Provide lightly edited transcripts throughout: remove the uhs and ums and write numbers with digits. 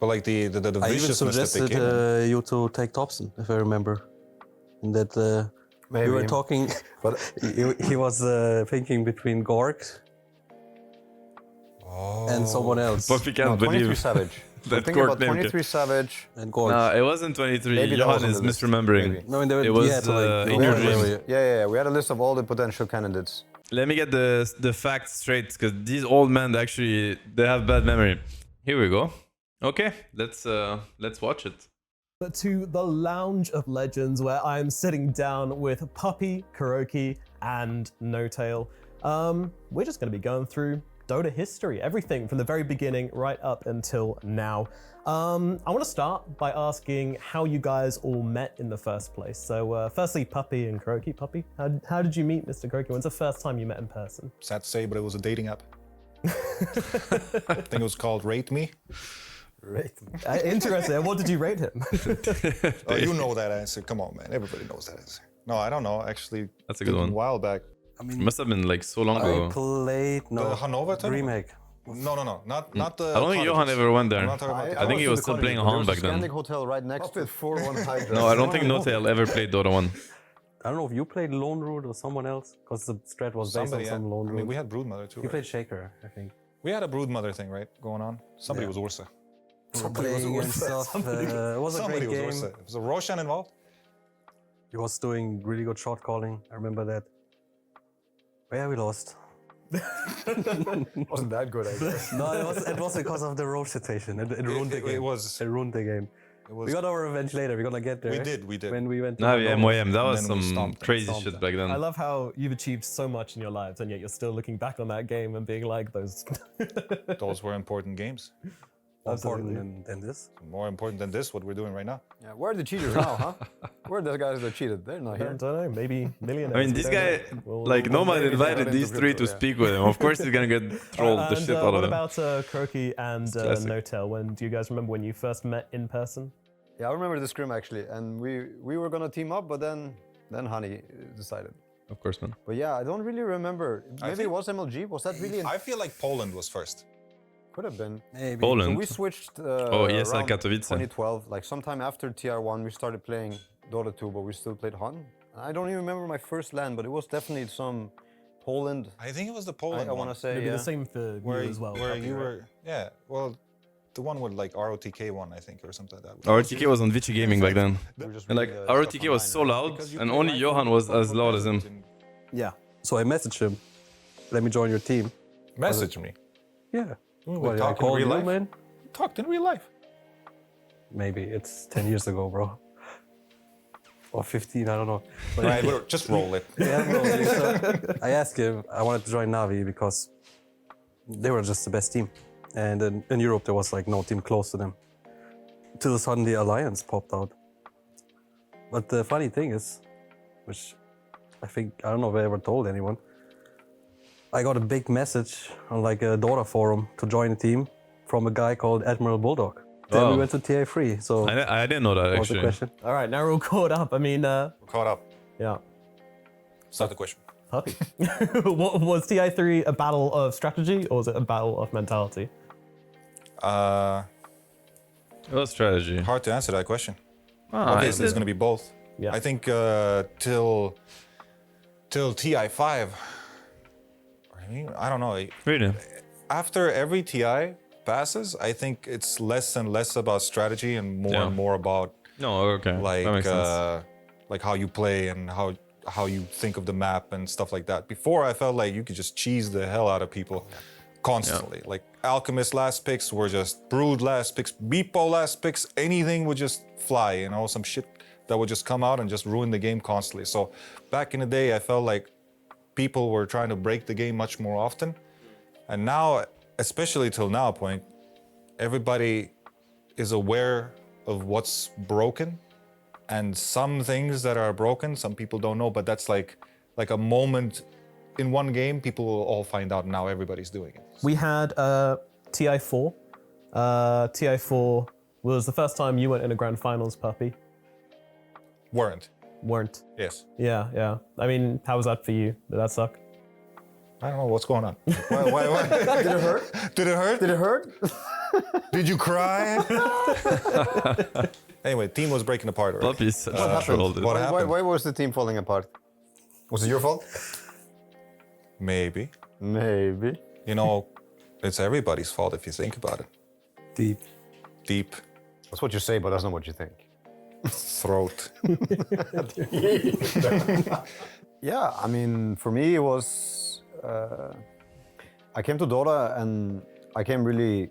But like the I even viciousness that they suggested came in. you to take Thompson, if I remember. And that we were talking, But he was thinking between Gorg and someone else. Puppey can't no, 23 believe Savage. So that thinking Gorg about name. 23 Savage. And Gorg. No, it wasn't 23. Maybe that Johan was on is the list. misremembering. Maybe. No, It you was had to like in your know dreams. where Yeah. We had a list of all the potential candidates. Let me get the facts straight, because these old men actually they have bad memory. Here we go. Okay, let's watch it. To the Lounge of Legends, where I'm sitting down with Puppey, Kuro and N0tail. We're just going to be going through Dota history, everything from the very beginning right up until now. I want to start by asking how you guys all met in the first place. So firstly, Puppey and Kuro. Puppey, how did you meet Mr. Kuro? When's the first time you met in person? Sad to say, but it was a dating app. I think it was called Rate Me. Right. Interesting. What did you rate him? Oh, you know that answer. Come on, man. Everybody knows that answer. No, I don't know. Actually, That's a good one. A while back. I It mean, must have been like so long I ago. played The Hanova time? remake. No, not the. I don't think Johan cottages. ever went there. I'm not talking about I think he was still playing Han back then. There was a Scandic hotel right next to it. 4-1 Hydra. No, I don't think N0tail ever played Dota 1. I don't know if you played Lone Root or someone else, because the strat was based Somebody. on some Lone I Root. mean, we had Broodmother too. You Right? played Shaker, I think. We had a Broodmother thing, right, going on. Somebody Yeah. was Ursa. Playing and stuff. It was a Somebody great was game. Ursa. Was a Roshan involved? He was doing really good shot calling. I remember that. But yeah, we lost. Wasn't that good, I guess. No, it was because of the road situation. It ruined the game. It was. It ruined the game. It was. We got our revenge later. We're gonna get there. We did. When we went to Nah, yeah, Hannover. MYM, that was And then we some stomped them. crazy Stomped shit them. back then. I love how you've achieved so much in your lives, and yet you're still looking back on that game and being like, those. Those were important games. More important Absolutely. than this. More important than this, what we're doing right now. Yeah, where are the cheaters now, huh? Where are the guys that cheated? They're not I here. don't know, maybe millionaires. I mean, we this don't guy, know. We'll- like, we'll nobody maybe invited get these into three crypto, to yeah. speak with him. Of course, he's gonna get trolled the shit out what of them. about Kuro and classic. N0tail? When do you guys remember when you first met in person? Yeah, I remember the scrim actually, and we were gonna team up, but then Honey decided. Of course, man. But yeah, I don't really remember. Maybe it was MLG. Was that really? I feel like Poland was first. Could have been. Maybe. So Poland. we switched. Oh, yes, around Katowice. 2012, like sometime after TR1, we started playing Dota 2, but we still played Han. I don't even remember my first LAN, but it was definitely some Poland. I think it was the Poland I want to one. say Maybe yeah. the same for Where you as well. Where Puppey, you right? were. Yeah. Well, the one with like ROTK one, I think, or something like that. RTK was on Vici Gaming back then. We were just And like, reading the RTK stuff was so online, right? loud, Because you and play only live Johan for- was for- as for loud as him. Belgium. Yeah. So I messaged him. Let me join your team. Message me. Yeah. We Well, I talk in called real you, life. man. Talked in real life. Maybe it's 10 years ago, bro. Or 15, I don't know. But Right, just roll it. yeah, bro, so I asked him. I wanted to join Navi because they were just the best team, and in Europe there was like no team close to them. Till suddenly the Alliance popped out. But the funny thing is, which I don't know if I ever told anyone, I got a big message on like a Dota forum to join a team from a guy called Admiral Bulldog. Then we Oh. went to TI3, so I didn't know that what was the actually. question? All right, now we're all caught up. I mean, We're caught up. yeah. Start the question. Puppey. What, was TI3 a battle of strategy or was it a battle of mentality? It was strategy. Hard to answer that question. Ah, Obviously, it's going to be both. Yeah. I think till TI5. I mean, I don't know. Really? After every TI passes, I think it's less and less about strategy and more Yeah. and more about No, okay. that makes sense. like how you play and how you think of the map and stuff like that. Before, I felt like you could just cheese the hell out of people constantly. Like Alchemist last picks were just Brood last picks, Beepo last picks, anything would just fly, you know, some shit that would just come out and just ruin the game constantly. So back in the day, I felt like people were trying to break the game much more often. And now, especially till now point, everybody is aware of what's broken. And some things that are broken, some people don't know, but that's like a moment in one game, people will all find out now everybody's doing it. We had TI4. TI4 was the first time you went in a grand finals, Puppey. Weren't. Weren't. Yes. Yeah, yeah. I mean, how was that for you? Did that suck? I don't know what's going on. Why? Did it hurt? Did it hurt? Did it hurt? Did you cry? Anyway, team was breaking apart already. Puppey's such What a happened? troll, dude. What Why, happened? why was the team falling apart? Was it your fault? Maybe. Maybe. You know, it's everybody's fault if you think about it. Deep. Deep That's what you say, but that's not what you think. throat. Yeah, I mean, for me, it was. I came to Dota and I came really.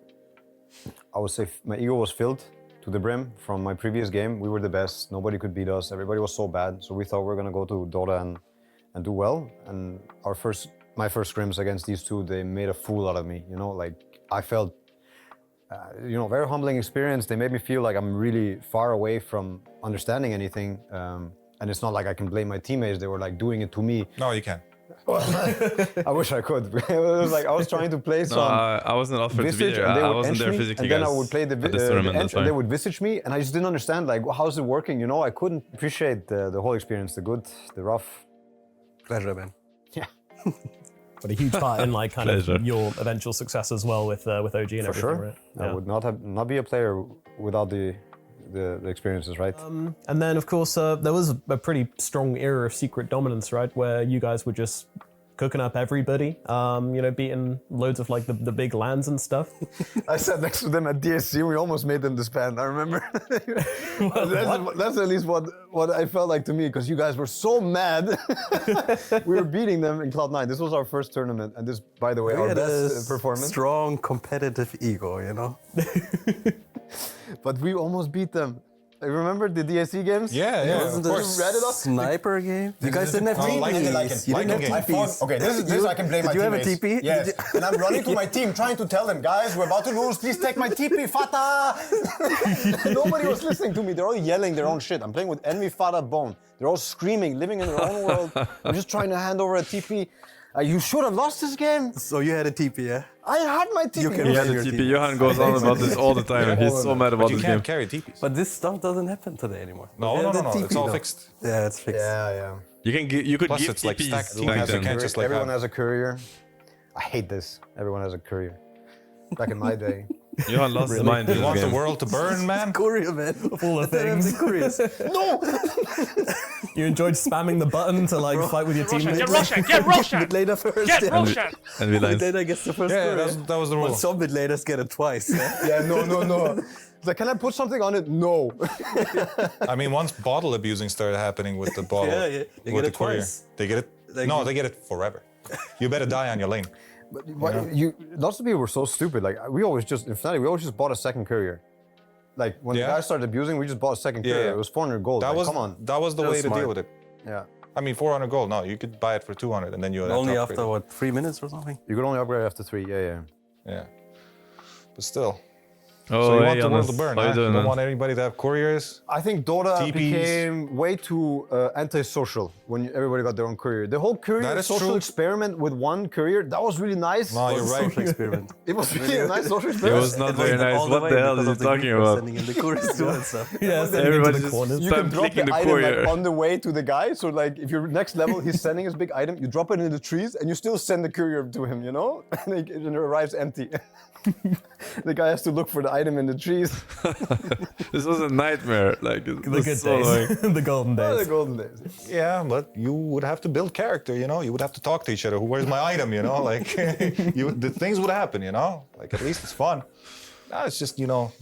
I would say my ego was filled to the brim from my previous game. We were the best. Nobody could beat us. Everybody was so bad. So we thought we were gonna go to Dota and do well. And my first scrims against these two, they made a fool out of me. You know, like I felt. Very humbling experience. They made me feel like I'm really far away from understanding anything. And it's not like I can blame my teammates. They were like doing it to me. No, you can't. I wish I could. It was like I was trying to play No, some I wasn't offered to be visage, there. and they I would wasn't ench there me, physically, and then guys. I would play the at this tournament, that's ench, and they fine. would visage me, and I just didn't understand like how's it working. You know, I couldn't appreciate the whole experience, the good, the rough. Pleasure, man. Yeah, But a huge part in like kind Pleasure. of your eventual success as well with OG and for everything, sure. right? I would not be a player without the experiences, right? And then, of course, there was a pretty strong era of secret dominance, right, where you guys were just cooking up everybody, beating loads of like the big lands and stuff. I sat next to them at DSC. We almost made them disband. I remember. That's at least what I felt like to me, because you guys were so mad. We were beating them in Cloud9. This was our first tournament, and this, by the way, We our had a best performance. strong competitive ego, you know? But we almost beat them. You remember the DSC games? Yeah, Wasn't of it course. read it off? Sniper game? You guys didn't have Oh, liking it, TPs. You liking didn't it. have TPs. Okay, this I can blame Did my you have a teammates. TP? Yes. Did you- And I'm running to my team, trying to tell them, guys, we're about to lose. Please take my TP, Fata. Nobody was listening to me. They're all yelling their own shit. I'm playing with Envy, Fata, Bone. They're all screaming, living in their own world. I'm just trying to hand over a TP. You should have lost this game. So you had a TP, yeah? I had my TP. You can He Yeah, had the your TP. team. Johan goes on about this all the time. and He's so mad about But you this can't game. carry TPs. But this stuff doesn't happen today anymore. No, We no, had no, the no. TP It's all though. fixed. Yeah, it's fixed. Yeah. You could Plus, give it's like TPs stacked team back has a then. can't just like Everyone have. has a courier. I hate this. Everyone has a courier. Back in my day. Johan lost his mind in You this want the game. world to burn, man? Courier, man. Full of They didn't have things. the couriers. You enjoyed spamming the button to like fight with your teammates. Get Roshan! Get Roshan! Mid later first. Get yeah. Roshan! And we Mid lines. later gets the first Yeah, courier. that was the rule. But some mid laters get it twice. Yeah? Yeah, no. It's like, can I put something on it? No. I mean, once bottle abusing started happening with the bottle, Yeah, yeah. They with get the it courier, twice. they get it. Like- No, they get it forever. You better die on your lane. But lots of people were so stupid. Like in Fnatic, we always just bought a second courier. Like when Yeah. the guys started abusing, we just bought a second Yeah, courier. yeah. It was 400 gold. That Like, was come on. That was the That way was to smart. deal with it. Yeah. I mean, 400 gold. No, you could buy it for 200, and then you would have Only to after, upgrade what, 3 minutes or something? You could only upgrade after 3. Yeah. it. Yeah, but still. Oh, So you hey, want the world Jonas. to burn? How you Huh? doing, You don't man? want anybody to have couriers. I think Dota TPs. became way too anti-social when everybody got their own courier. The whole courier That is social true. experiment with one courier, that was really nice. No, you're right. Social experiment. It was really a nice social It experiment. was not It very went nice. all What way the hell because is of he the talking Greek about? Sending in the couriers too and stuff. Yeah, sending Everybody into the just corners. You can start drop clicking the the item courier. like, on the way to the guy. So like if you're next level, he's sending his big item, you drop it in the trees and you still send the courier to him, you know? And it arrives empty. The guy has to look for the item in the trees. This was a nightmare. Like it The was good so annoying. days. The golden Oh, the days. golden days. Yeah, but you would have to build character, you know? You would have to talk to each other. Where's my item, you know? Like, the things would happen, you know? Like, at least it's fun. Now it's just,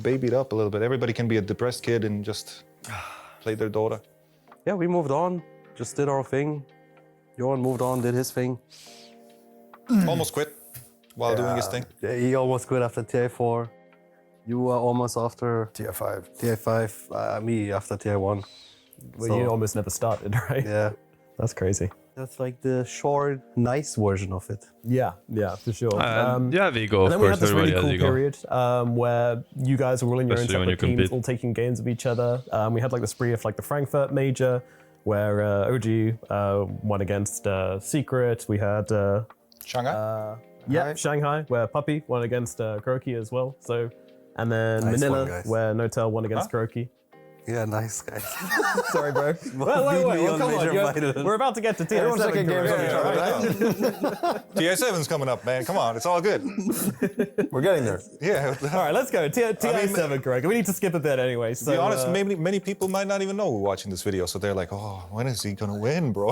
baby it up a little bit. Everybody can be a depressed kid and just play their Dota. Yeah, we moved on. Just did our thing. Johan moved on, did his thing. Almost quit while doing his thing. Yeah, he almost quit after TI4. You were almost after Tier 5. TI5. Me after TI1. Well, So- you almost never started, right? Yeah. That's crazy. That's like the short, nice version of it. Yeah, for sure. Yeah, we go. And Of then we course, had this really everybody cool has ego. period where you guys were all in your own Especially when separate you teams, compete. all taking games of each other. We had like the spree of like the Frankfurt major, where OG won against Secret. We had Shanghai? Shanghai, where Puppey won against Kuroki as well. So, and then Nice Manila, one, guys. where N0tail won against Kuroki. Yeah, nice guys. Sorry, bro. Beat me on come major on. final. We're about to get to Everyone's TI7. taking games on each other, right? TI7's coming up, man. Come on, it's all good. We're getting there. Yeah. All right, let's go. TI7, correct. We need to skip a bit anyway. So, To be honest, many people might not even know we're watching this video, so they're like, "Oh, when is he gonna win, bro?"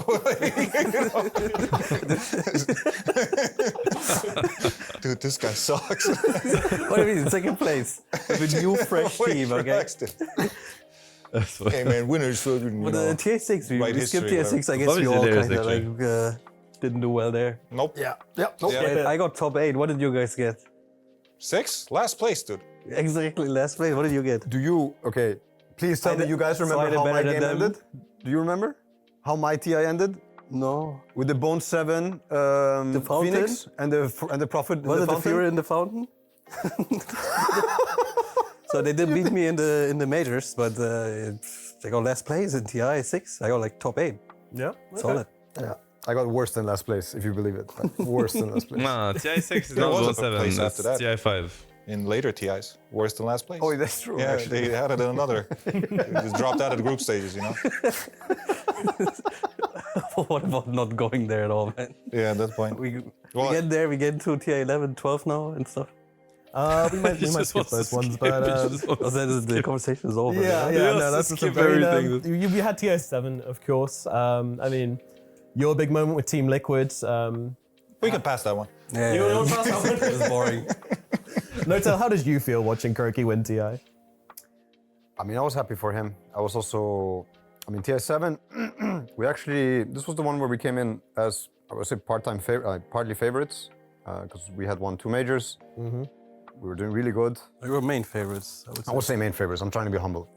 Dude, this guy sucks. What do you mean? Second place. With a new fresh team, okay? Hey man, winners for you But know. TI6, Right we skipped history, TI6. I guess Probably we all hilarious, kind of actually. didn't do well there. Nope. Yeah. Nope. Yeah. I got top 8. What did you guys get? 6? Last place, dude. Exactly last place. What did you get? Okay, please tell I me did- you guys so I remember did how my better than game them. ended? Do you remember how my TI ended? No. With the Bone 7 The fountain? Phoenix and the Prophet. Was the it the fountain? Fury in the fountain? So they did beat me in the majors, but they got last place in TI6. I got like top 8. yeah. Solid. Yeah, I got worse than last place, if you believe it. Like, worse than last place. Nah, TI6 is There not was a 1-7. place It's after that. TI5. In later TIs, worse than last place. Oh, that's true. Yeah, actually. they had it in another. They just dropped out of the group stages, you know. What about not going there at all, man? Yeah, at that point. We Well, get there, we get to TI11, 12 now and stuff. We might Just skip wants to those ones, skip, but he just wants Oh, to then the conversation is over. yeah, Yeah, no, that's skip a very. everything. You had TI7, of course. I mean, your big moment with Team Liquid. we can pass that one. Yeah, You know what I'm it was boring. N0tail, how did you feel watching Kuroki win TI? I mean, I was happy for him. I was also, I mean, TI7, we actually, this was the one where we came in as, I would say, partly favorites, because we had won 2 majors. Mm-hmm. We were doing really good. We were main favorites, I would I say. would say main favorites. I'm trying to be humble.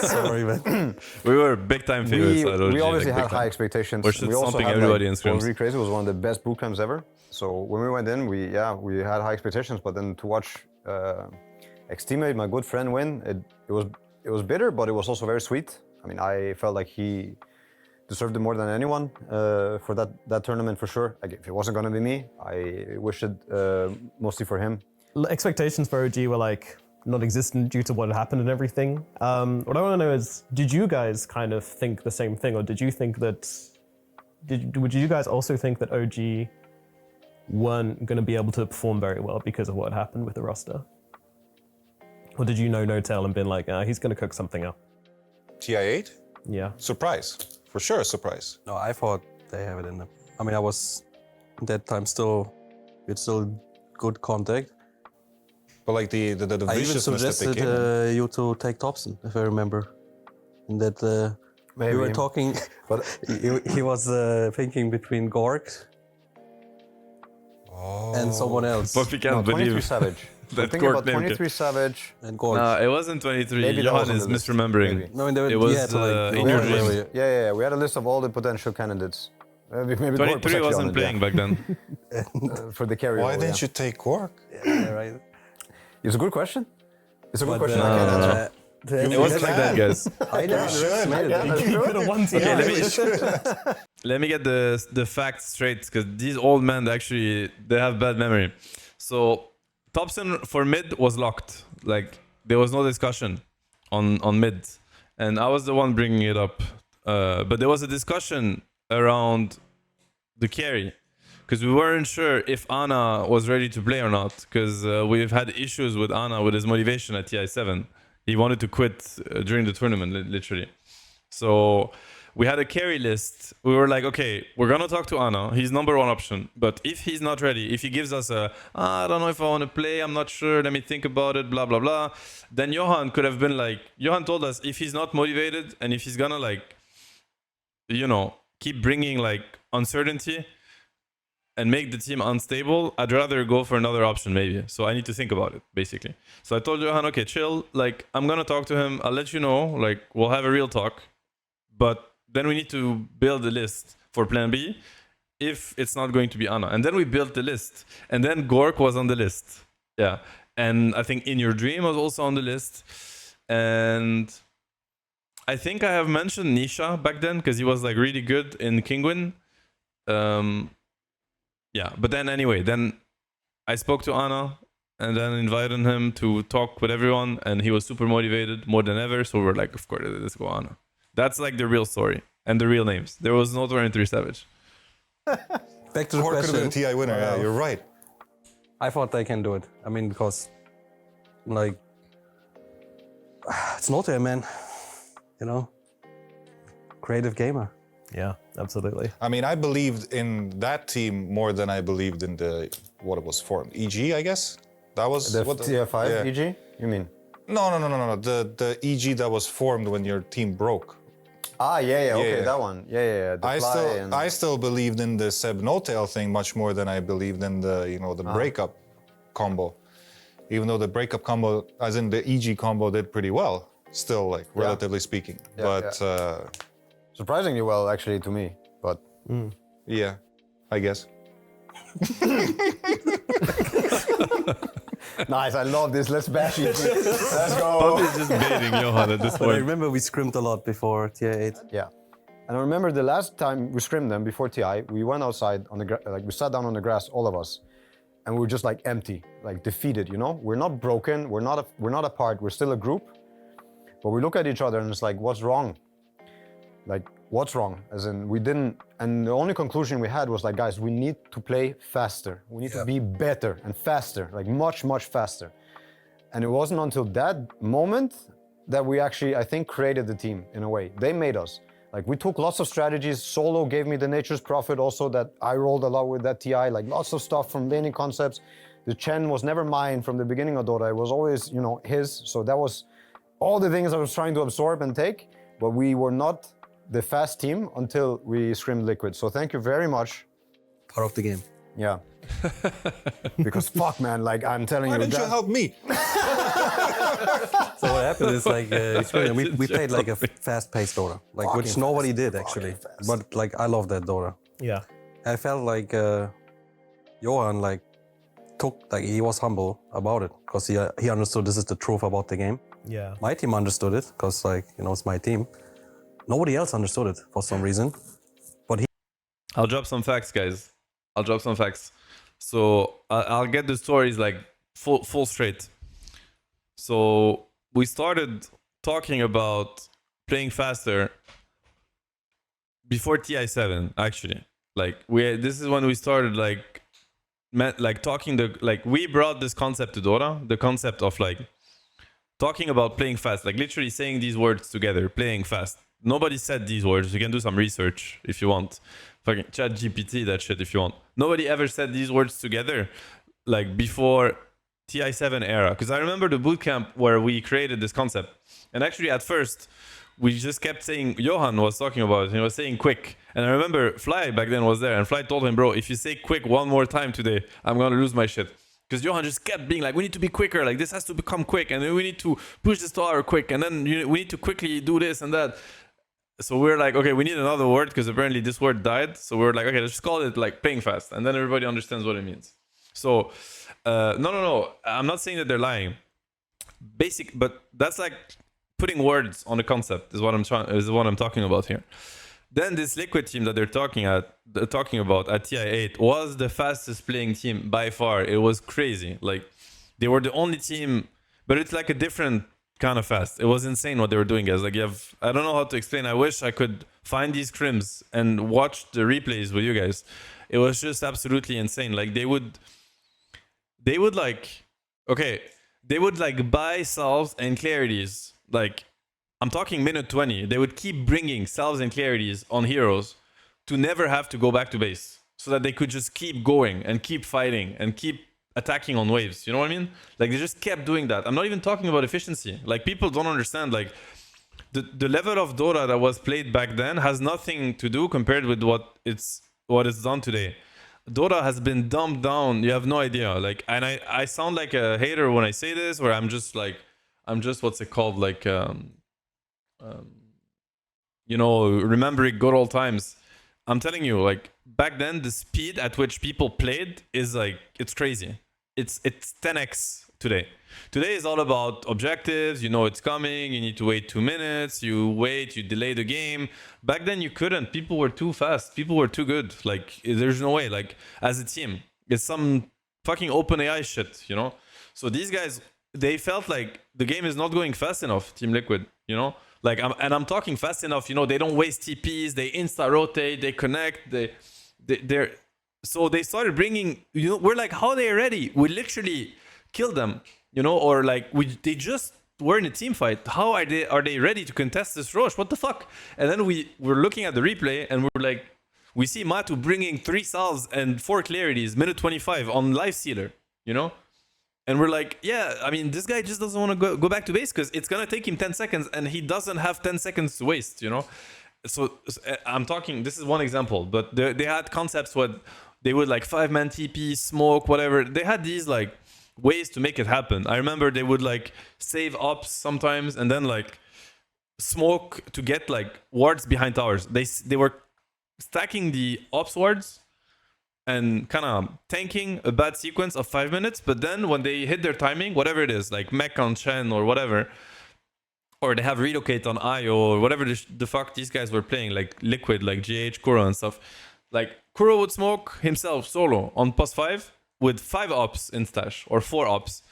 Sorry, man. We were big time favorites. at OG, We obviously like, had big high time. expectations. We're just We also stomping had, everybody in what was scrims. really crazy. It was one of the best boot camps ever. So when we went in, we had high expectations. But then to watch ex-teammate, my good friend, win, it was bitter, but it was also very sweet. I mean, I felt like he deserved it more than anyone for that tournament for sure. Like, if it wasn't going to be me, I wish it mostly for him. Expectations for OG were like non-existent due to what had happened and everything. What I want to know is, did you guys kind of think the same thing, or did you think that? Would you guys also think that OG weren't going to be able to perform very well because of what happened with the roster? Or did you know N0tail and been like, he's going to cook something up? TI8, Yeah. surprise, for sure, a surprise. No, I thought they have it in them. I mean, I was at that time with still good contact. But like the I even viciousness that they suggested came in. you to take Thompson, if I remember. And that we were Maybe. talking, but he was thinking between Gork and someone else. But we can't No, 23 believe Savage. that I'm thinking Gork about name 23 Savage. And Gork. Nah, it wasn't 23. Maybe that was Johan on is the list. misremembering. Maybe. No, I mean, It was in your Gork, dreams. Yeah. We had a list of all the potential candidates. Maybe Gork was 23 actually on wasn't it, playing back then. for the carry. Why didn't you take Gork? Yeah, right. It's a good question. It's a good But, question. I can't answer. It wasn't like that, guys. I never underestimated it. You could have won TI. Okay, let me get the facts straight, because these old men actually they have bad memory. So Thompson for mid was locked. Like there was no discussion on mid, and I was the one bringing it up. But there was a discussion around the carry, because we weren't sure if Ana was ready to play or not, because we've had issues with Ana with his motivation at TI7. He wanted to quit during the tournament, literally. So we had a carry list. We were like, okay, we're gonna talk to Ana. He's number 1 option. But if he's not ready, if he gives us I don't know if I want to play, I'm not sure, let me think about it, blah, blah, blah. Then Johan could have been like, Johan told us if he's not motivated and if he's gonna like, you know, keep bringing like uncertainty and make the team unstable, I'd rather go for another option maybe. So I need to think about it, basically. So I told Johan, okay, chill. Like, I'm gonna talk to him. I'll let you know. Like, we'll have a real talk. But then we need to build a list for plan B if it's not going to be Ana. And then we built the list. And then Gork was on the list. Yeah. And I think In Your Dream was also on the list. And I think I have mentioned Nisha back then because he was like really good in Kingwin. Yeah, but then anyway, then I spoke to Ana and then invited him to talk with everyone, and he was super motivated, more than ever. So we're like, of course, let's go on. That's like the real story and the real names. There was no 23 Savage. Back to the Or could have been a question. TI winner. Yeah, you're right. I thought they can do it. I mean, because, like, it's N0tail, man. You know, creative gamer. Yeah, absolutely. I mean, I believed in that team more than I believed in what it was formed. EG, I guess. That was The what TI5 yeah. EG, you mean? No. The EG that was formed when your team broke. Ah, yeah, okay, Yeah. that one. Yeah. The I still believed in the Seb N0tail thing much more than I believed in the breakup combo. Even though the breakup combo, as in the EG combo, did pretty well, still, like, relatively speaking. Yeah, But surprisingly well, actually, to me. But yeah, I guess. nice, I love this. Let's bash it. Let's go. Puppey's just baiting Johan at this But I point. remember we scrimmed a lot before TI8. Yeah. And I remember the last time we scrimmed them before TI, we went outside on the we sat down on the grass, all of us, and we were just like empty, like defeated. You know, we're not broken, we're not apart, we're still a group, but we look at each other and it's like, what's wrong? Like, what's wrong? As in, we didn't, and the only conclusion we had was like, guys, we need to play faster. We need to be better and faster, like much faster. And it wasn't until that moment that we actually, I think, created the team in a way. They made us. Like, we took lots of strategies. Solo gave me the Nature's Prophet also that I rolled a lot with that TI, like lots of stuff from laning concepts. The Chen was never mine from the beginning of Dota. It was always, his. So that was all the things I was trying to absorb and take, but we were not the fast team until we scrimmed Liquid. So thank you very much. Part of the game. Yeah. Because fuck, man, like I'm telling Why you, didn't you help me? So what happened is like we played like a fast-paced Dota, like which nobody did actually. But like I love that Dota. Yeah. I felt like Johan he was humble about it because he understood this is the truth about the game. Yeah. My team understood it because it's my team. Nobody else understood it for some reason. I'll drop some facts, guys. I'll drop some facts. So I'll get the stories like full straight. So we started talking about playing faster before TI7, actually. Like this is when we started we brought this concept to Dota, the concept of like talking about playing fast, like literally saying these words together, playing fast. Nobody said these words. You can do some research if you want. Fucking chat GPT that shit if you want. Nobody ever said these words together like before TI7 era. Because I remember the bootcamp where we created this concept. And actually at first, we just kept saying, Johan was talking about it, he was saying quick. And I remember Fly back then was there, and Fly told him, bro, if you say quick one more time today, I'm gonna lose my shit. Because Johan just kept being like, we need to be quicker, like this has to become quick, and then we need to push this tower quick, and then we need to quickly do this and that. So we're like, okay, we need another word because apparently this word died. So we're like, okay, let's just call it like playing fast, and then everybody understands what it means. So no, I'm not saying that they're lying. But that's like putting words on a concept is what I'm talking about here. Then this Liquid team that they're talking about at TI8 was the fastest playing team by far. It was crazy. Like they were the only team, but it's like a different kind of fast. It was insane what they were doing, guys. Like I don't know how to explain. I wish I could find these scrims and watch the replays with you guys. It was just absolutely insane. Like they would buy salves and clarities. Like I'm talking minute 20. They would keep bringing salves and clarities on heroes to never have to go back to base, so that they could just keep going and keep fighting and keep attacking on waves. You know what I mean? Like they just kept doing that. I'm not even talking about efficiency. Like people don't understand. Like the level of Dota that was played back then has nothing to do compared with what is done today. Dota has been dumbed down. You have no idea. Like, and I sound like a hater when I say this, where I'm just what's it called? Like remembering good old times. I'm telling you, like back then, the speed at which people played is like, it's crazy. It's 10x today. Today is all about objectives. You know it's coming. You need to wait 2 minutes. You wait. You delay the game. Back then you couldn't. People were too fast. People were too good. Like there's no way. Like as a team, it's some fucking open AI shit. You know. So these guys, they felt like the game is not going fast enough, Team Liquid, you know? Like, I'm talking fast enough, you know, they don't waste TPs, they insta-rotate, they connect, they're... So they started bringing, you know, we're like, how are they ready? We literally killed them, you know, or like, they just were in a team fight. How are they ready to contest this Roche? What the fuck? And then we're looking at the replay and we're like, we see Matu bringing 3 salves and 4 clarities, minute 25 on life sealer, you know? And we're like, yeah, I mean, this guy just doesn't want to go back to base because it's going to take him 10 seconds and he doesn't have 10 seconds to waste, you know? So I'm talking, this is one example, but they had concepts where they would like 5-man TP, smoke, whatever. They had these like ways to make it happen. I remember they would like save ops sometimes and then like smoke to get like wards behind towers. They were stacking the ops wards and kind of tanking a bad sequence of 5 minutes, but then when they hit their timing, whatever it is, like mech on Chen or whatever, or they have relocate on IO or whatever the fuck these guys were playing, like Liquid, like GH, Kuro and stuff. Like Kuro would smoke himself solo on +5 with 5 ops in stash or 4 ops.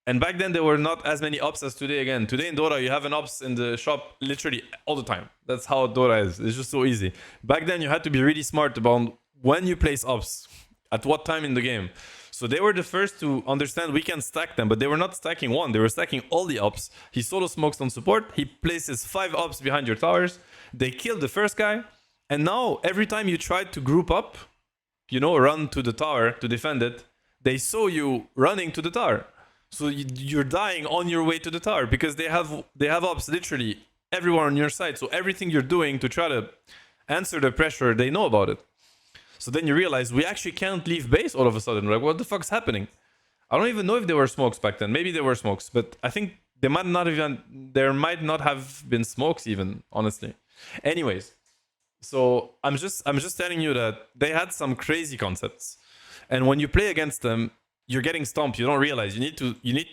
And back then there were not as many ops as today. Again, today in Dota you have an ops in the shop literally all the time. That's how Dota is. It's just so easy. Back then you had to be really smart about when you place ops, at what time in the game. So they were the first to understand we can stack them, but they were not stacking one. They were stacking all the ops. He solo smokes on support. He places 5 ops behind your towers. They killed the first guy. And now every time you tried to group up, you know, run to the tower to defend it, they saw you running to the tower. So you're dying on your way to the tower because they have ops literally everywhere on your side. So everything you're doing to try to answer the pressure, they know about it. So then you realize we actually can't leave base all of a sudden. Like, what the fuck's happening? I don't even know if there were smokes back then. Maybe there were smokes, but I think there might not have been smokes even, honestly. Anyways, so I'm just telling you that they had some crazy concepts. And when you play against them, you're getting stomped. You don't realize. You need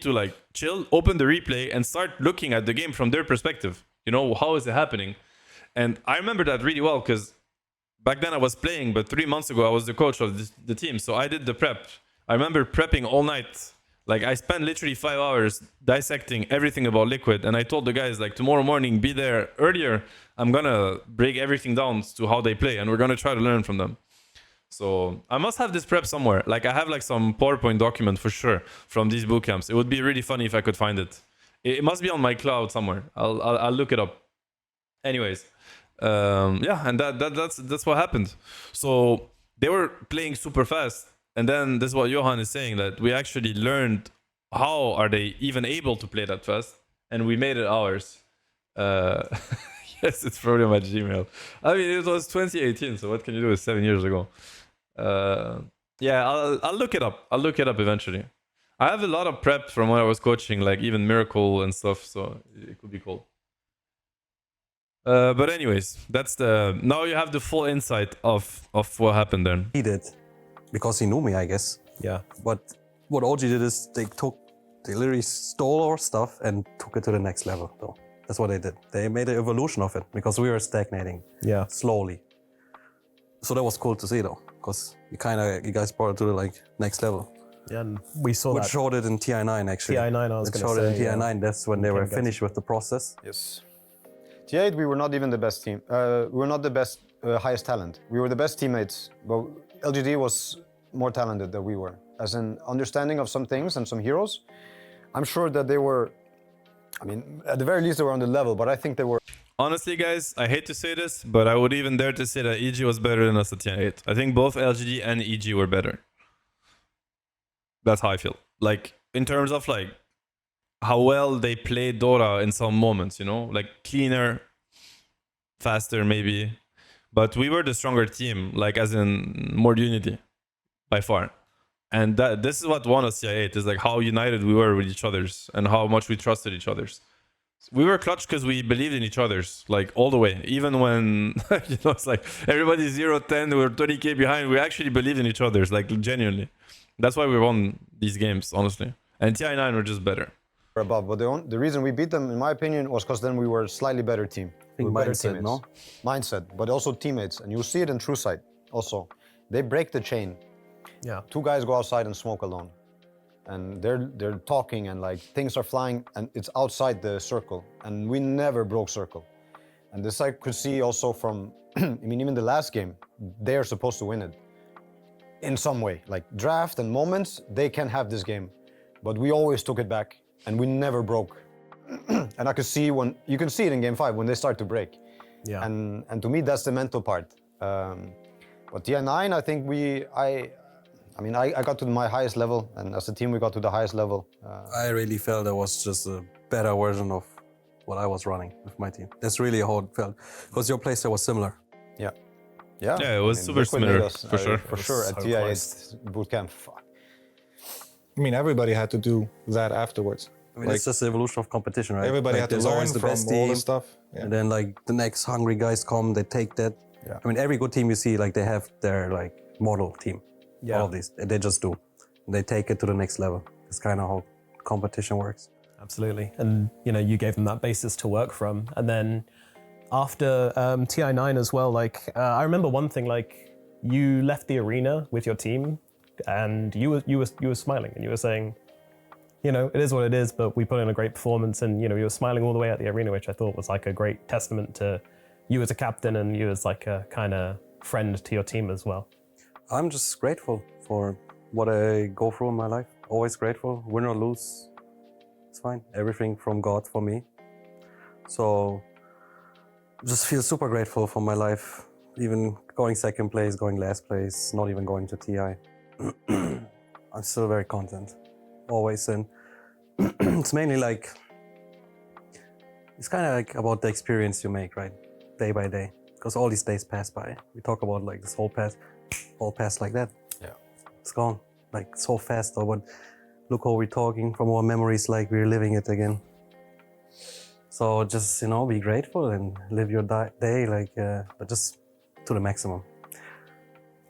to like chill, open the replay and start looking at the game from their perspective. You know, how is it happening? And I remember that really well because back then I was playing, but 3 months ago I was the coach of the team. So I did the prep. I remember prepping all night. Like I spent literally 5 hours dissecting everything about Liquid. And I told the guys like tomorrow morning, be there earlier. I'm going to break everything down to how they play. And we're going to try to learn from them. So I must have this prep somewhere. Like I have like some PowerPoint document for sure from these bootcamps. It would be really funny if I could find it. It must be on my cloud somewhere. I'll look it up. Anyways. Yeah, and that's what happened. So they were playing super fast, and then this is what Johan is saying, that we actually learned how are they even able to play that fast, and we made it ours. Yes, it's probably on my Gmail. I mean, it was 2018, so what can you do? It's 7 years ago. Yeah, I'll look it up. I'll look it up eventually. I have a lot of prep from when I was coaching, like even Miracle and stuff, so it could be cool. But anyways, now you have the full insight of what happened then. He did, because he knew me, I guess. Yeah. But what OG did is they literally stole our stuff and took it to the next level, though. That's what they did. They made an evolution of it because we were stagnating. Yeah. Slowly. So that was cool to see, though, because you guys brought it to the like next level. Yeah, and we saw Which that. showed it in TI9 actually. TI9, I was going to say. Showed it in TI9. Yeah. That's when they were finished with the process. Yes. TI8, we were not even the best team. We were not the best, highest talent. We were the best teammates, but LGD was more talented than we were. As an understanding of some things and some heroes, I'm sure that they were, I mean, at the very least they were on the level, but I think they were. Honestly, guys, I hate to say this, but I would even dare to say that EG was better than us at TI8. I think both LGD and EG were better. That's how I feel. Like, in terms of like, how well they played Dota in some moments, you know, like cleaner, faster maybe, but we were the stronger team, like as in more unity by far. And this is what won us TI8, is like how united we were with each other's and how much we trusted each other's. We were clutch because we believed in each other's, like all the way. Even when, you know, it's like everybody's 0-10, we were 20k behind, we actually believed in each other's, like genuinely. That's why we won these games, honestly. And TI9 were just better. Above, but the reason we beat them, in my opinion, was because then we were a slightly better team. I think mindset, no? Mindset, but also teammates. And you'll see it in True Sight also. They break the chain. Yeah. 2 guys go outside and smoke alone. and they're talking and like things are flying and it's outside the circle, and we never broke circle. And this I could see also from, I mean, even the last game, they are supposed to win it in some way. Like draft and moments, they can have this game, but we always took it back and we never broke. And I could see when, you can see it in game 5 when they start to break. Yeah. And to me, that's the mental part. But TI9, I think I got to my highest level, and as a team, we got to the highest level. I really felt it was just a better version of what I was running with my team. That's really how it felt, because your playstyle was similar. Yeah. Yeah, it was super Liquid made similar, us, for sure. For sure, at so TI8 close. bootcamp. Fuck. I mean, everybody had to do that afterwards. I mean, it's just the evolution of competition, right? Everybody Like, had to there's learn always the from best all team, the stuff. Yeah. and then like the next hungry guys come, they take that. Yeah. I mean, every good team you see, like they have their like model team. Yeah. All of these, they just do. They take it to the next level. It's kind of how competition works. Absolutely. And, you know, you gave them that basis to work from. And then after TI9 as well, like, I remember one thing, like, you left the arena with your team and you were smiling and you were saying, you know, it is what it is, but we put in a great performance, and, you know, you were smiling all the way at the arena, which I thought was like a great testament to you as a captain and you as like a kind of friend to your team as well. I'm just grateful for what I go through in my life. Always grateful, win or lose, it's fine. Everything from God for me. So just feel super grateful for my life. Even going second place, going last place, not even going to TI. I'm still very content, always. And it's mainly like, it's kind of like about the experience you make, right? Day by day, because all these days pass by. We talk about like this whole past like that. Yeah. It's gone, like so fast though, but look how we're talking from our memories like we're living it again. So just, you know, be grateful and live your day like, but just to the maximum.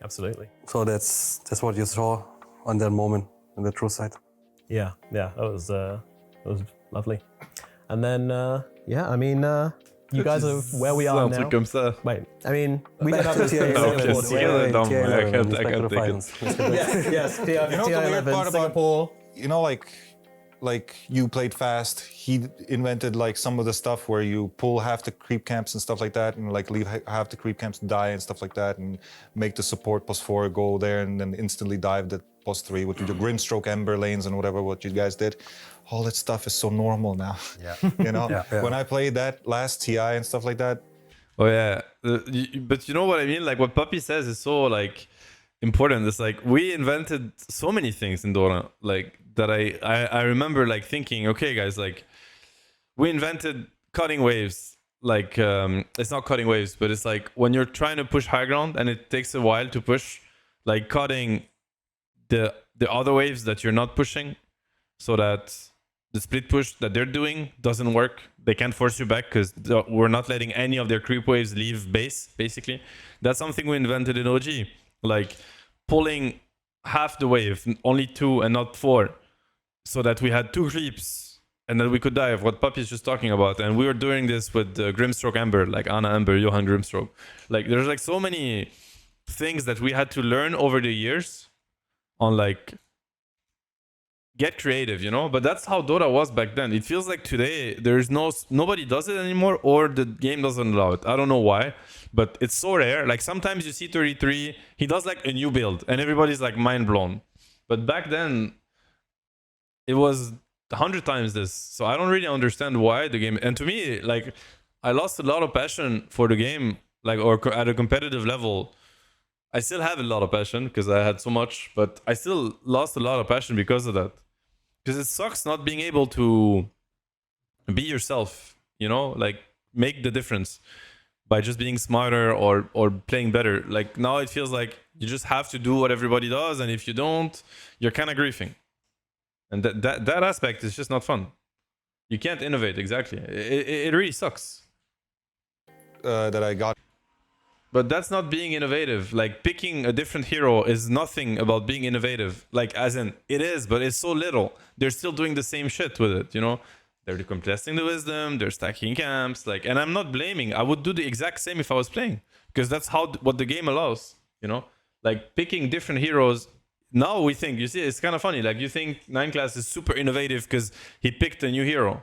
Absolutely. So that's what you saw on that moment on the true side. Yeah, that was lovely. And then, yeah, I mean, you guys are where we are C'est un now. truc comme ça. Wait, I mean, we Back got to up to TI11. Okay, TI11. TI11. Dumb. I can't Let's back to the take it. finals. Let's get back. Yes, You know the weird TI11, part about, Singapore. you know, like you played fast. He invented like some of the stuff where you pull half the creep camps and stuff like that, and like leave half the creep camps die and stuff like that, and make the support +4 go there and then instantly dive the +3 with the Grimstroke Ember lanes and whatever what you guys did. All that stuff is so normal now. Yeah. You know, Yeah. when I played that last TI and stuff like that, Oh yeah, but you know what I mean? Like what Puppey says is so like important. It's like we invented so many things in Dota, like that I remember like thinking, okay guys, like we invented cutting waves. Like it's not cutting waves, but it's like when you're trying to push high ground and it takes a while to push, like cutting the other waves that you're not pushing, so that the split push that they're doing doesn't work. They can't force you back because we're not letting any of their creep waves leave base, basically. That's something we invented in OG. Like pulling half the wave, only 2 and not 4, so that we had 2 creeps and then we could dive, what Puppey is just talking about. And we were doing this with Grimstroke Ember, like Anna Ember, Johan Grimstroke. Like there's like so many things that we had to learn over the years on like get creative, you know. But that's how Dota was back then. It feels like today there's nobody does it anymore, or the game doesn't allow it. I don't know why, but it's so rare. Like sometimes you see 33, he does like a new build and everybody's like mind blown. But back then it was 100 times this. So I don't really understand why the game, and to me, like I lost a lot of passion for the game, like, or at a competitive level. I still have a lot of passion because I had so much, but I still lost a lot of passion because of that. Because it sucks not being able to be yourself, you know, like make the difference by just being smarter or playing better. Like now it feels like you just have to do what everybody does, and if you don't, you're kind of griefing. And that aspect is just not fun. You can't innovate, exactly. It really sucks. that I got. But that's not being innovative. Like picking a different hero is nothing about being innovative. Like as in it is, but it's so little. They're still doing the same shit with it, you know? They're contesting the wisdom, they're stacking camps, like, and I'm not blaming. I would do the exact same if I was playing, because that's what the game allows, you know? Like picking different heroes now we think, you see, it's kind of funny. Like you think 9 class is super innovative because he picked a new hero.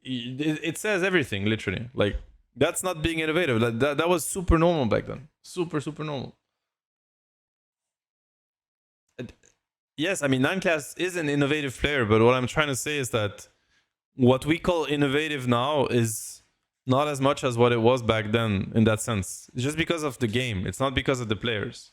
It says everything, literally. Like that's not being innovative. That was super normal back then. Super normal. Yes, I mean 9 class is an innovative player, but what I'm trying to say is that what we call innovative now is not as much as what it was back then in that sense. It's just because of the game. It's not because of the players.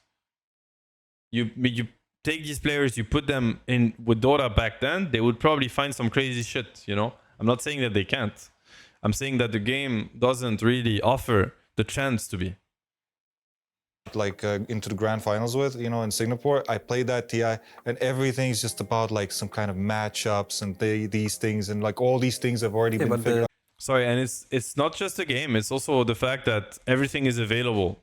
You take these players, you put them in with Dota back then, they would probably find some crazy shit, you know? I'm not saying that they can't. I'm saying that the game doesn't really offer the chance to be. Like into the grand finals with, you know, in Singapore, I played that TI, and everything's just about like some kind of matchups and these things, and like all these things have already been figured out. Sorry, and it's not just a game, it's also the fact that everything is available.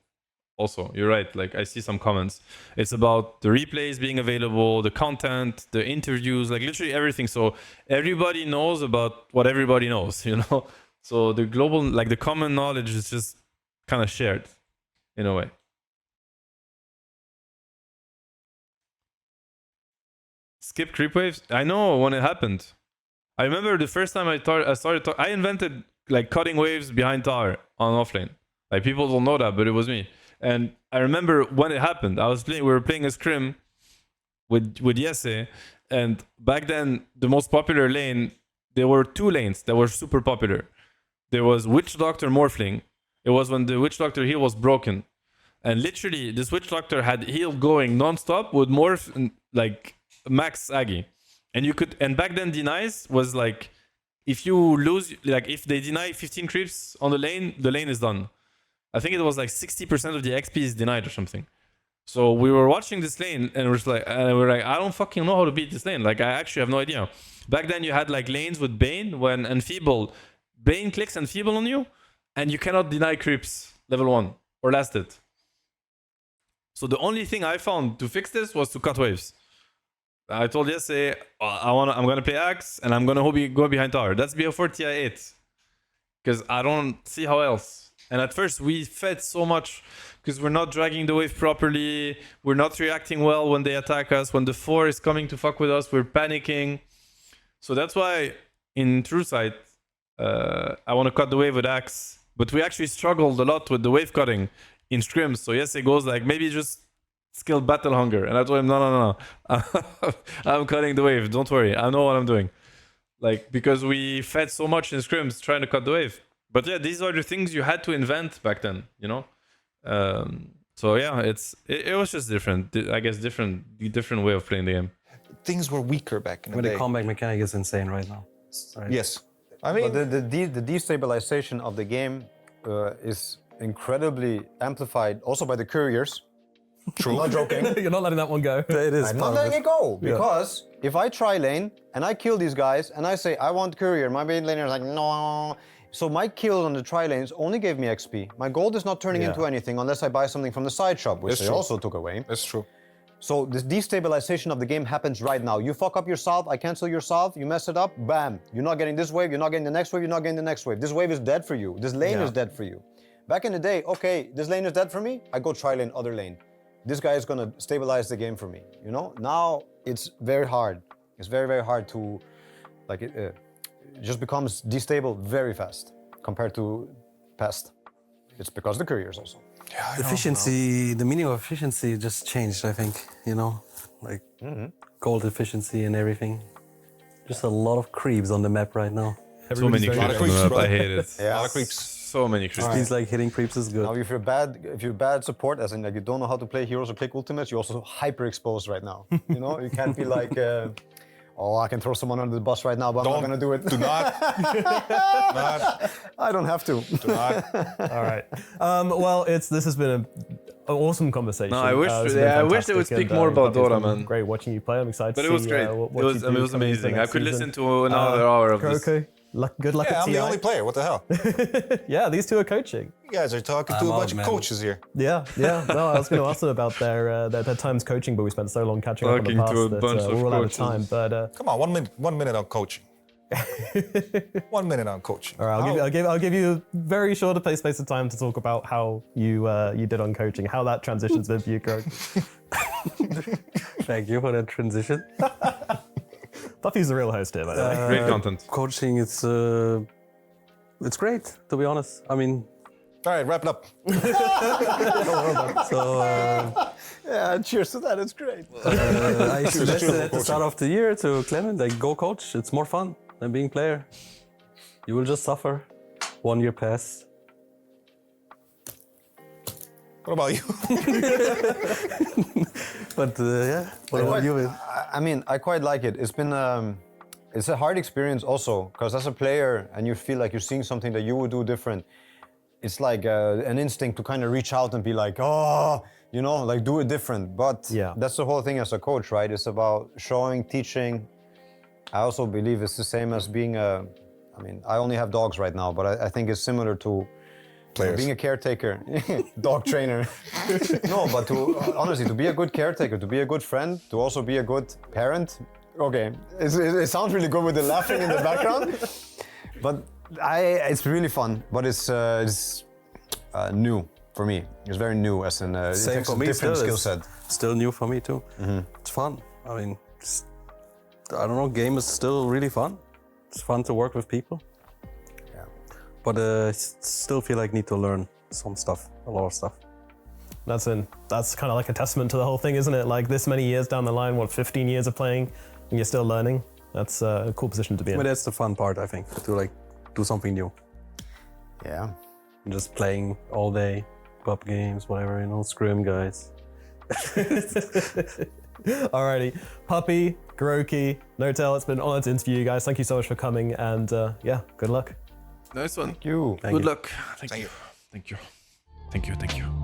Also, you're right, like I see some comments. It's about the replays being available, the content, the interviews, like literally everything. So everybody knows about what everybody knows, you know? So the global, like the common knowledge is just kind of shared in a way. Skip creep waves? I know when it happened. I remember the first time I invented like cutting waves behind tower on offlane. Like people don't know that, but it was me. And I remember when it happened. We were playing a scrim with Yese, and back then the most popular lane, there were 2 lanes that were super popular. There was Witch Doctor Morphling. It was when the Witch Doctor heal was broken, and literally this Witch Doctor had heal going non-stop with morph like max Aggie, and back then denies was like, if you lose, like if they deny 15 creeps on the lane is done. I think it was like 60% of the XP is denied or something. So we were watching this lane and we're like, I don't fucking know how to beat this lane. Like I actually have no idea. Back then you had like lanes with Bane when Enfeeble, Bane clicks Enfeeble on you and you cannot deny creeps level 1 or last it. So the only thing I found to fix this was to cut waves. I told Yese, I'm gonna play Axe and I'm gonna go behind tower. That's before TI8, because I don't see how else. And at first we fed so much because we're not dragging the wave properly. We're not reacting well when they attack us. When the 4 is coming to fuck with us, we're panicking. So that's why in True Sight, I want to cut the wave with Axe. But we actually struggled a lot with the wave cutting in scrims. So yes, it goes like, maybe just skill Battle Hunger. And I told him, no. I'm cutting the wave. Don't worry. I know what I'm doing. Like, because we fed so much in scrims trying to cut the wave. But yeah, these are the things you had to invent back then, you know? So yeah, it was just different. I guess different way of playing the game. Things were weaker back in the But day. the comeback mechanic is insane right now. Right? Yes. I mean, But the destabilization of the game is incredibly amplified also by the couriers. true. Not joking. You're not letting that one go. It is I'm part not of letting it. it go, because if I try lane and I kill these guys and I say I want courier, my main laner is like no. So my kill on the tri lanes only gave me XP. My gold is not turning into anything unless I buy something from the side shop, which they also took away. That's true. So this destabilization of the game happens right now. You fuck up your salve, I cancel your salve, you mess it up, bam. You're not getting this wave, you're not getting the next wave, you're not getting the next wave. This wave is dead for you. This lane is dead for you. Back in the day, okay, this lane is dead for me, I go tri lane, other lane. This guy is gonna stabilize the game for me, you know? Now it's very hard. It's very, very hard to, like, it just becomes destable very fast compared to past. It's because the couriers also. Yeah, Efficiency, the meaning of efficiency just changed, I think, you know? Like gold efficiency and everything. Just a lot of creeps on the map right now. So many creeps on the map. I hate it. A lot of creeps. So many creeps. Things like hitting creeps is good. Now, if you're bad support, as in like you don't know how to play heroes or click ultimates, you're also hyper exposed right now. You know, you can't be like, oh, I can throw someone under the bus right now, but I'm not gonna do it. Do not. I don't have to. Do not. All right. Well, this has been an awesome conversation. No, I wish It's been I wish they would fantastic, speak more about it's been Dota, man. Great watching you play. I'm excited But to it was see great. what It was you do coming into amazing. the I next could season. listen to another hour of this. Okay. Good luck Yeah, at I'm TI. the only player. What the hell? Yeah, these two are coaching. You guys are talking to a I'm bunch out, of man. coaches here. Yeah. No, I was going to ask them about their times coaching, but we spent so long catching up on the Talking past to a that bunch of we're all out of coaches. time. But Come on, 1 minute on coaching. 1 minute on coaching. all right, I'll give you a very short space of time to talk about how you did on coaching, how that transition's been for you, Greg. Thank you for that transition. Puppey's the real host here, by the way. Great content. Coaching, it's great, to be honest. I mean, All right, wrap it up. so Yeah, cheers to that. It's great. I suggested at the start of the year to Clement, like, go coach. It's more fun than being player. You will just suffer. 1 year pass. What about you? But yeah, what about you? I mean, I quite like it. It's been it's a hard experience also, because as a player, and you feel like you're seeing something that you would do different. It's like an instinct to kind of reach out and be like, oh, you know, like do it different. But Yeah. that's the whole thing as a coach, right? It's about showing, teaching. I also believe it's the same as being a. I mean, I only have dogs right now, but I think it's similar to Players. being a caretaker, dog trainer. No, but honestly, to be a good caretaker, to be a good friend, to also be a good parent. Okay, it sounds really good with the laughing in the background, but it's really fun. But it's new for me. It's very new, as in it Same takes for a me. different Still, skill it's set. still new for me too. It's fun. I mean, I don't know. Game is still really fun. It's fun to work with people. Yeah. But I still feel like I need to learn some stuff, a lot of stuff. That's kind of like a testament to the whole thing, isn't it? Like this many years down the line, 15 years of playing, and you're still learning. That's a cool position to be in. But that's the fun part, I think, to like do something new. Yeah. Just playing all day, pub games, whatever, you know, scrim guys. Alrighty, Puppey, Kuroki, N0tail, it's been an honor to interview you guys. Thank you so much for coming, and yeah, good luck. Nice one. You. Thank Good you. luck. Thank you. Thank you. Thank you. Thank you.